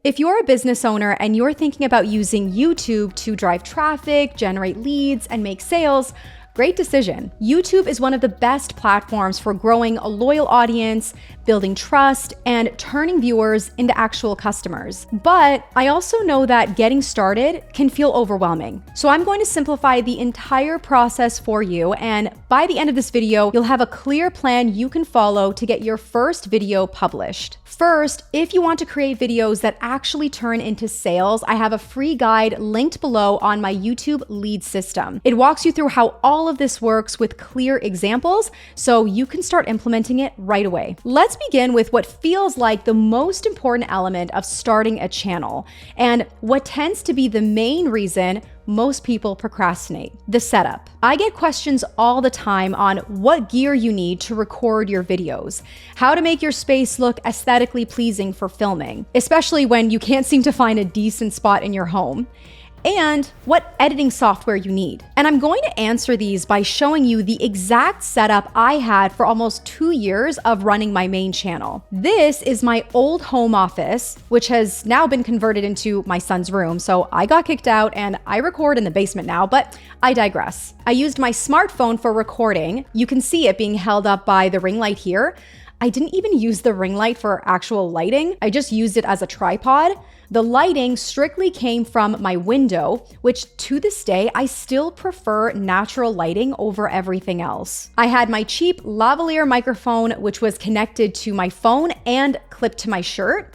If you're a business owner and you're thinking about using YouTube to drive traffic, generate leads, and make sales, great decision. YouTube is one of the best platforms for growing a loyal audience, building trust, and turning viewers into actual customers. But I also know that getting started can feel overwhelming. So I'm going to simplify the entire process for you, and by the end of this video, you'll have a clear plan you can follow to get your first video published. First, if you want to create videos that actually turn into sales, I have a free guide linked below on my YouTube lead system. It walks you through how all of this works with clear examples so you can start implementing it right away. Let's begin with what feels like the most important element of starting a channel and what tends to be the main reason most people procrastinate: the setup. I get questions all the time on what gear you need to record your videos, how to make your space look aesthetically pleasing for filming, especially when you can't seem to find a decent spot in your home, and what editing software you need. And I'm going to answer these by showing you the exact setup I had for almost 2 years of running my main channel. This is my old home office, which has now been converted into my son's room. So I got kicked out and I record in the basement now, but I digress. I used my smartphone for recording. You can see it being held up by the ring light here. I didn't even use the ring light for actual lighting. I just used it as a tripod. The lighting strictly came from my window, which to this day, I still prefer natural lighting over everything else. I had my cheap lavalier microphone, which was connected to my phone and clipped to my shirt,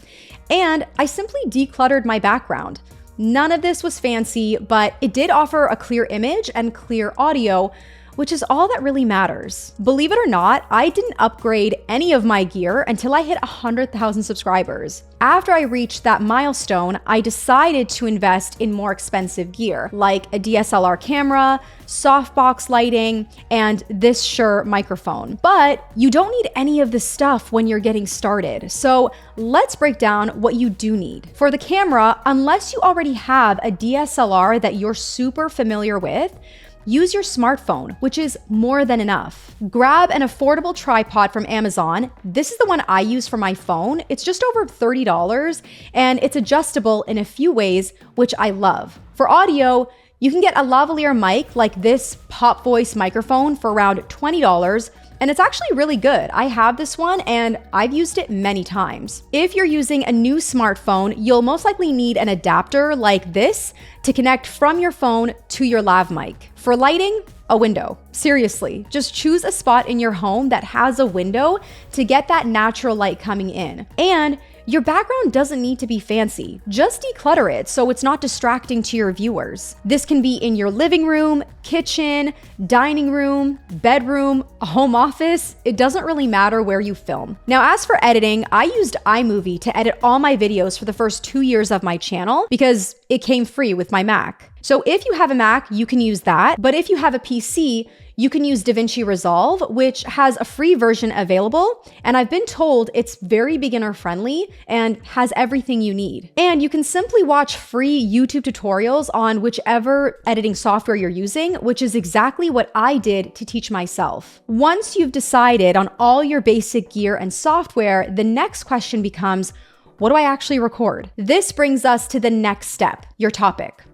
and I simply decluttered my background. None of this was fancy, but it did offer a clear image and clear audio, which is all that really matters. Believe it or not, I didn't upgrade any of my gear until I hit 100,000 subscribers. After I reached that milestone, I decided to invest in more expensive gear, like a DSLR camera, softbox lighting, and this Shure microphone. But you don't need any of this stuff when you're getting started. So let's break down what you do need. For the camera, unless you already have a DSLR that you're super familiar with, use your smartphone, which is more than enough. Grab an affordable tripod from Amazon. This is the one I use for my phone. It's just over $30 and it's adjustable in a few ways, which I love. For audio, you can get a lavalier mic like this Pop Voice microphone for around $20, and it's actually really good. I have this one and I've used it many times. If you're using a new smartphone, you'll most likely need an adapter like this to connect from your phone to your lav mic. For lighting, a window. Seriously, just choose a spot in your home that has a window to get that natural light coming in. And your background doesn't need to be fancy. Just declutter it so it's not distracting to your viewers. This can be in your living room, kitchen, dining room, bedroom, a home office. It doesn't really matter where you film. Now, as for editing, I used iMovie to edit all my videos for the first 2 years of my channel because it came free with my Mac. So if you have a Mac, you can use that. But if you have a PC, you can use DaVinci Resolve, which has a free version available. And I've been told it's very beginner friendly and has everything you need. And you can simply watch free YouTube tutorials on whichever editing software you're using, which is exactly what I did to teach myself. Once you've decided on all your basic gear and software, the next question becomes, what do I actually record? This brings us to the next step, your topic.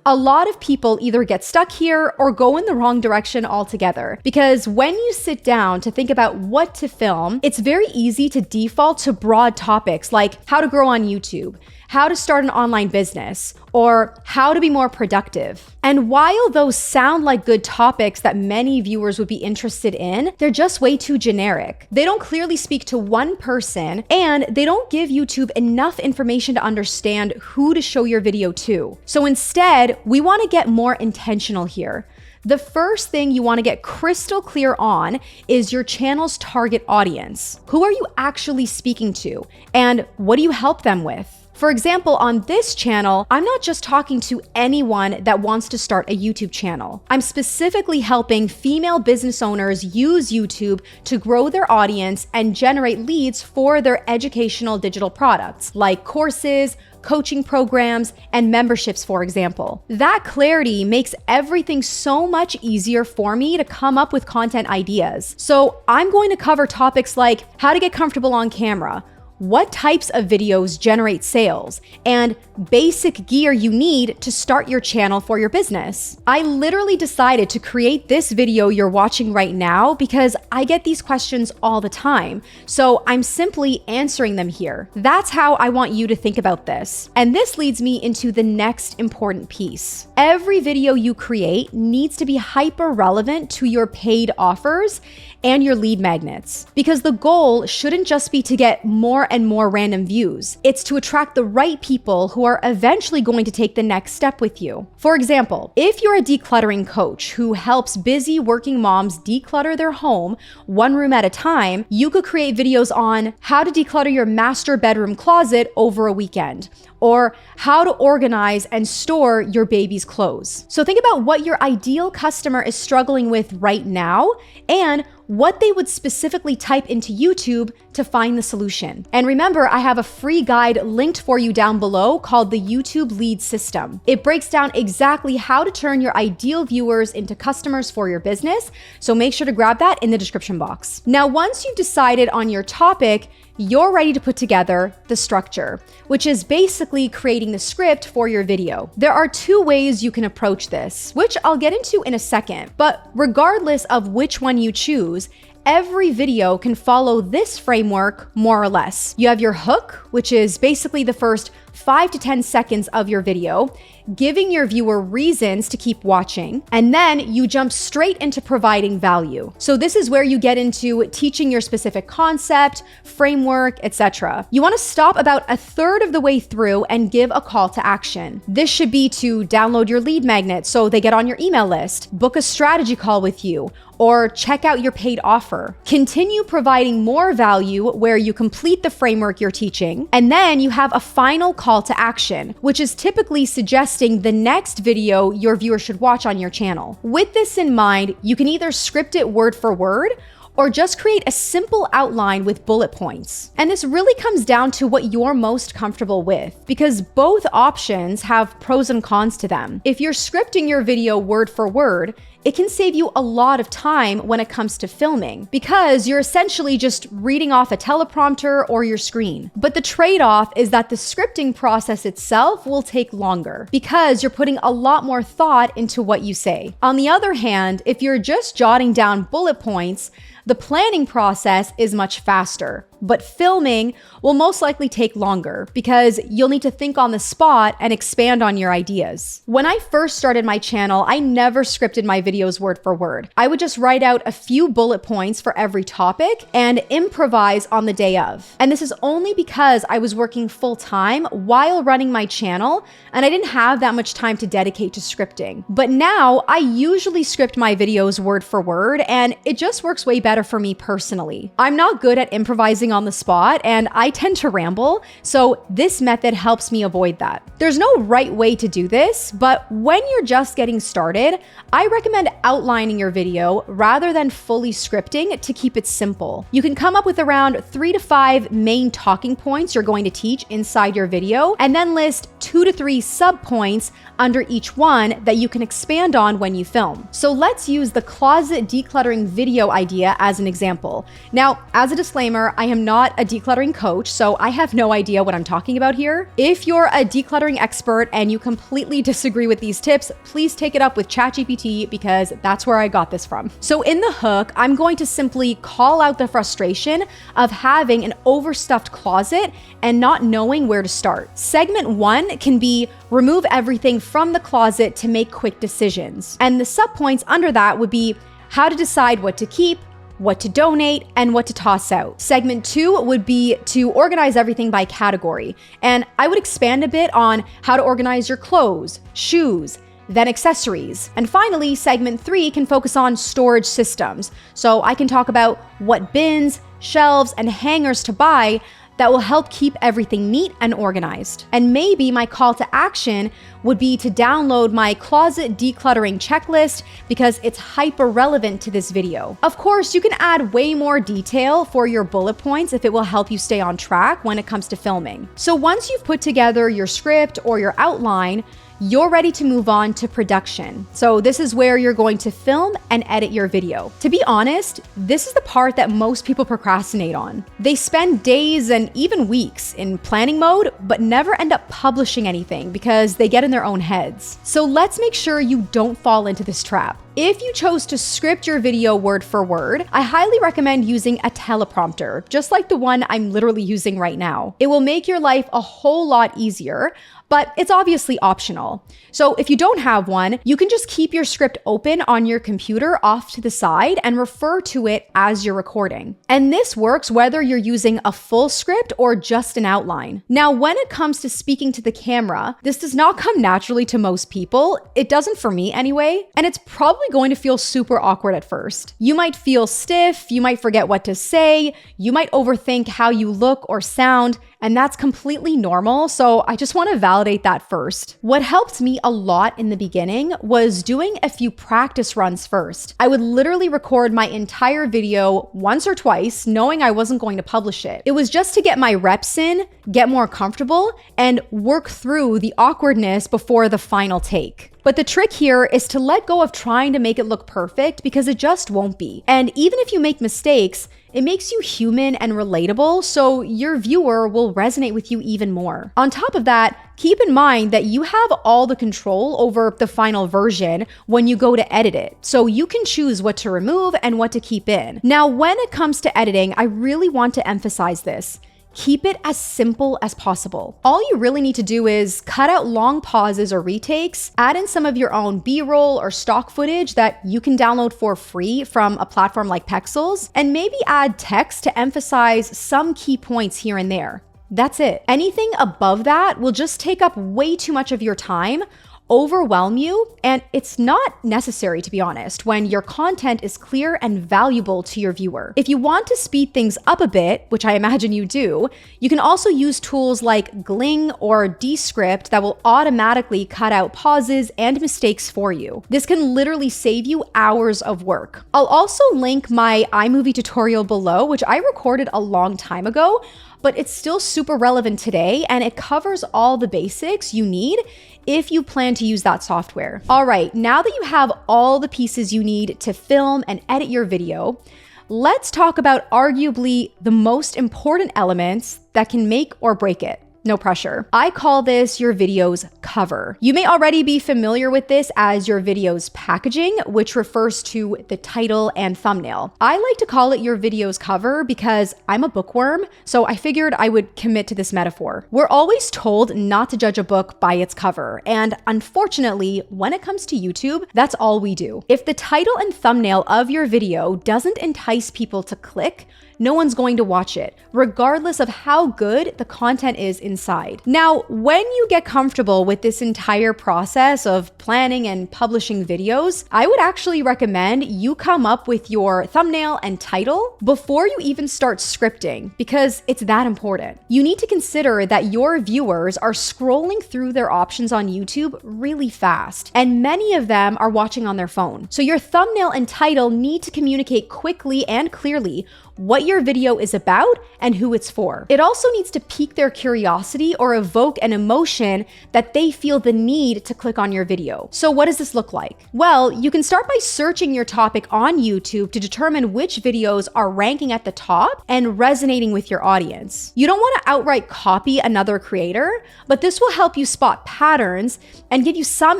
A lot of people either get stuck here or go in the wrong direction altogether, because when you sit down to think about what to film, it's very easy to default to broad topics like how to grow on YouTube, how to start an online business, or how to be more productive. And while those sound like good topics that many viewers would be interested in, they're just way too generic. They don't clearly speak to one person, and they don't give YouTube enough information to understand who to show your video to. So instead, we want to get more intentional here. The first thing you want to get crystal clear on is your channel's target audience. Who are you actually speaking to? And what do you help them with? For example, on this channel, I'm not just talking to anyone that wants to start a YouTube channel. I'm specifically helping female business owners use YouTube to grow their audience and generate leads for their educational digital products, like courses, coaching programs, and memberships, for example. That clarity makes everything so much easier for me to come up with content ideas. So I'm going to cover topics like how to get comfortable on camera, what types of videos generate sales, and basic gear you need to start your channel for your business. I literally decided to create this video you're watching right now because I get these questions all the time, so I'm simply answering them here. That's how I want you to think about this. And this leads me into the next important piece. Every video you create needs to be hyper relevant to your paid offers and your lead magnets, because the goal shouldn't just be to get more and more random views. It's to attract the right people who are eventually going to take the next step with you. For example, if you're a decluttering coach who helps busy working moms declutter their home one room at a time, you could create videos on how to declutter your master bedroom closet over a weekend, or how to organize and store your baby's clothes. So think about what your ideal customer is struggling with right now and what they would specifically type into YouTube to find the solution. And remember, I have a free guide linked for you down below called the YouTube Lead System. It breaks down exactly how to turn your ideal viewers into customers for your business, so make sure to grab that in the description box. Now, once you've decided on your topic, you're ready to put together the structure, which is basically creating the script for your video. There are two ways you can approach this, which I'll get into in a second, but regardless of which one you choose, every video can follow this framework more or less. You have your hook, which is basically the first 5 to 10 seconds of your video, giving your viewer reasons to keep watching, and then you jump straight into providing value. So this is where you get into teaching your specific concept, framework, etc. You want to stop about a third of the way through and give a call to action. This should be to download your lead magnet so they get on your email list, book a strategy call with you, or check out your paid offer. Continue providing more value where you complete the framework you're teaching, and then you have a final call to action, which is typically suggesting the next video your viewers should watch on your channel. With this in mind, you can either script it word for word or just create a simple outline with bullet points. And this really comes down to what you're most comfortable with, because both options have pros and cons to them. If you're scripting your video word for word, it can save you a lot of time when it comes to filming, because you're essentially just reading off a teleprompter or your screen. But the trade-off is that the scripting process itself will take longer because you're putting a lot more thought into what you say. On the other hand, if you're just jotting down bullet points, the planning process is much faster, but filming will most likely take longer because you'll need to think on the spot and expand on your ideas. When I first started my channel, I never scripted my videos word for word. I would just write out a few bullet points for every topic and improvise on the day of. And this is only because I was working full time while running my channel and I didn't have that much time to dedicate to scripting. But now I usually script my videos word for word, and it just works way better for me personally. I'm not good at improvising on the spot and I tend to ramble, so this method helps me avoid that. There's no right way to do this, but when you're just getting started, I recommend outlining your video rather than fully scripting to keep it simple. You can come up with around 3 to 5 main talking points you're going to teach inside your video, and then list 2 to 3 sub points under each one that you can expand on when you film. So let's use the closet decluttering video idea as an example. Now, as a disclaimer, I am not a decluttering coach, so I have no idea what I'm talking about here. If you're a decluttering expert and you completely disagree with these tips, please take it up with ChatGPT because that's where I got this from. So in the hook, I'm going to simply call out the frustration of having an overstuffed closet and not knowing where to start. Segment 1 can be remove everything from the closet to make quick decisions. And the subpoints under that would be how to decide what to keep, what to donate, and what to toss out. Segment 2 would be to organize everything by category. And I would expand a bit on how to organize your clothes, shoes, then accessories. And finally, segment 3 can focus on storage systems. So I can talk about what bins, shelves, and hangers to buy that will help keep everything neat and organized. And maybe my call to action would be to download my closet decluttering checklist because it's hyper relevant to this video. Of course, you can add way more detail for your bullet points if it will help you stay on track when it comes to filming. So once you've put together your script or your outline, you're ready to move on to production. So this is where you're going to film and edit your video. To be honest, this is the part that most people procrastinate on. They spend days and even weeks in planning mode, but never end up publishing anything because they get in their own heads. So let's make sure you don't fall into this trap. If you chose to script your video word for word, I highly recommend using a teleprompter, just like the one I'm literally using right now. It will make your life a whole lot easier, but it's obviously optional. So if you don't have one, you can just keep your script open on your computer off to the side and refer to it as you're recording. And this works whether you're using a full script or just an outline. Now, when it comes to speaking to the camera, this does not come naturally to most people. It doesn't for me anyway, and it's probably going to feel super awkward at first. You might feel stiff, you might forget what to say, you might overthink how you look or sound, and that's completely normal, so I just want to validate that first. What helped me a lot in the beginning was doing a few practice runs first. I would literally record my entire video once or twice, knowing I wasn't going to publish it. It was just to get my reps in, get more comfortable, and work through the awkwardness before the final take. But the trick here is to let go of trying to make it look perfect because it just won't be. And even if you make mistakes, it makes you human and relatable, so your viewer will resonate with you even more. On top of that, keep in mind that you have all the control over the final version when you go to edit it, so you can choose what to remove and what to keep in. Now, when it comes to editing, I really want to emphasize this. Keep it as simple as possible. All you really need to do is cut out long pauses or retakes, add in some of your own B-roll or stock footage that you can download for free from a platform like Pexels, and maybe add text to emphasize some key points here and there. That's it. Anything above that will just take up way too much of your time, overwhelm you, and it's not necessary, to be honest, when your content is clear and valuable to your viewer. If you want to speed things up a bit, which I imagine you do, you can also use tools like Gling or Descript that will automatically cut out pauses and mistakes for you. This can literally save you hours of work. I'll also link my iMovie tutorial below, which I recorded a long time ago, but it's still super relevant today, and it covers all the basics you need if you plan to use that software. All right, now that you have all the pieces you need to film and edit your video, let's talk about arguably the most important elements that can make or break it. No pressure. I call this your video's cover. You may already be familiar with this as your video's packaging, which refers to the title and thumbnail. I like to call it your video's cover because I'm a bookworm, so I figured I would commit to this metaphor. We're always told not to judge a book by its cover, and unfortunately, when it comes to YouTube, that's all we do. If the title and thumbnail of your video doesn't entice people to click, no one's going to watch it, regardless of how good the content is inside. Now, when you get comfortable with this entire process of planning and publishing videos, I would actually recommend you come up with your thumbnail and title before you even start scripting, because it's that important. You need to consider that your viewers are scrolling through their options on YouTube really fast, and many of them are watching on their phone. So your thumbnail and title need to communicate quickly and clearly what your video is about and who it's for. It also needs to pique their curiosity or evoke an emotion that they feel the need to click on your video. So what does this look like? Well, you can start by searching your topic on YouTube to determine which videos are ranking at the top and resonating with your audience. You don't want to outright copy another creator, but this will help you spot patterns and give you some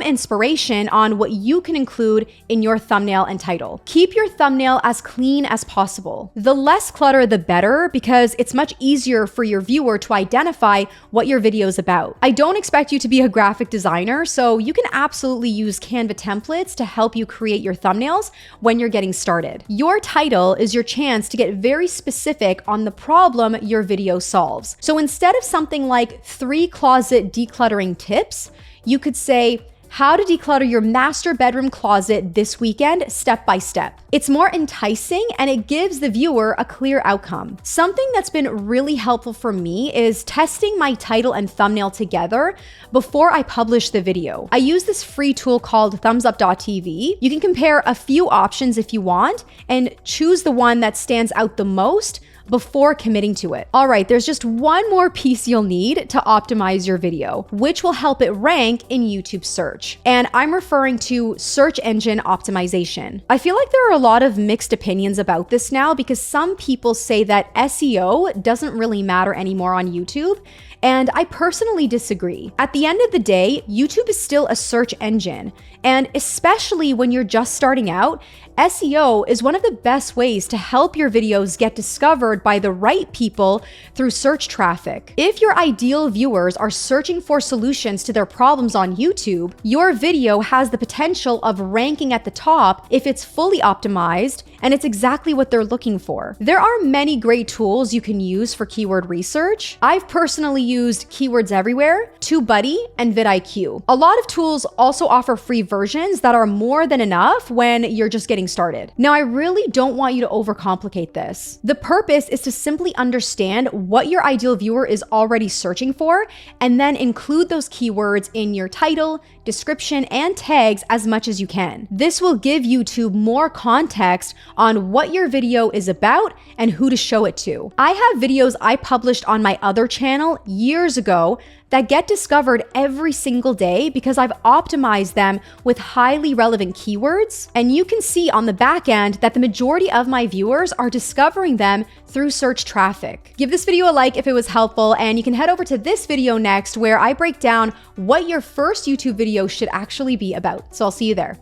inspiration on what you can include in your thumbnail and title. Keep your thumbnail as clean as possible. The less clutter, the better, because it's much easier for your viewer to identify what your video is about. I don't expect you to be a graphic designer, so you can absolutely use Canva templates to help you create your thumbnails when you're getting started. Your title is your chance to get very specific on the problem your video solves. So instead of something like 3 closet decluttering tips, you could say, how to declutter your master bedroom closet this weekend, step by step. It's more enticing and it gives the viewer a clear outcome. Something that's been really helpful for me is testing my title and thumbnail together before I publish the video. I use this free tool called thumbsup.tv. You can compare a few options if you want and choose the one that stands out the most before committing to it. All right, there's just one more piece you'll need to optimize your video, which will help it rank in YouTube search. And I'm referring to search engine optimization. I feel like there are a lot of mixed opinions about this now because some people say that SEO doesn't really matter anymore on YouTube. And I personally disagree. At the end of the day, YouTube is still a search engine. And especially when you're just starting out, SEO is one of the best ways to help your videos get discovered by the right people through search traffic. If your ideal viewers are searching for solutions to their problems on YouTube, your video has the potential of ranking at the top if it's fully optimized and it's exactly what they're looking for. There are many great tools you can use for keyword research. I've personally used Keywords Everywhere, TubeBuddy, and vidIQ. A lot of tools also offer free versions that are more than enough when you're just getting started. Now, I really don't want you to overcomplicate this. The purpose is to simply understand what your ideal viewer is already searching for, and then include those keywords in your title, description, and tags as much as you can. This will give YouTube more context on what your video is about and who to show it to. I have videos I published on my other channel years ago that get discovered every single day because I've optimized them with highly relevant keywords. And you can see on the back end that the majority of my viewers are discovering them through search traffic. Give this video a like if it was helpful, and you can head over to this video next where I break down what your first YouTube video should actually be about. So I'll see you there.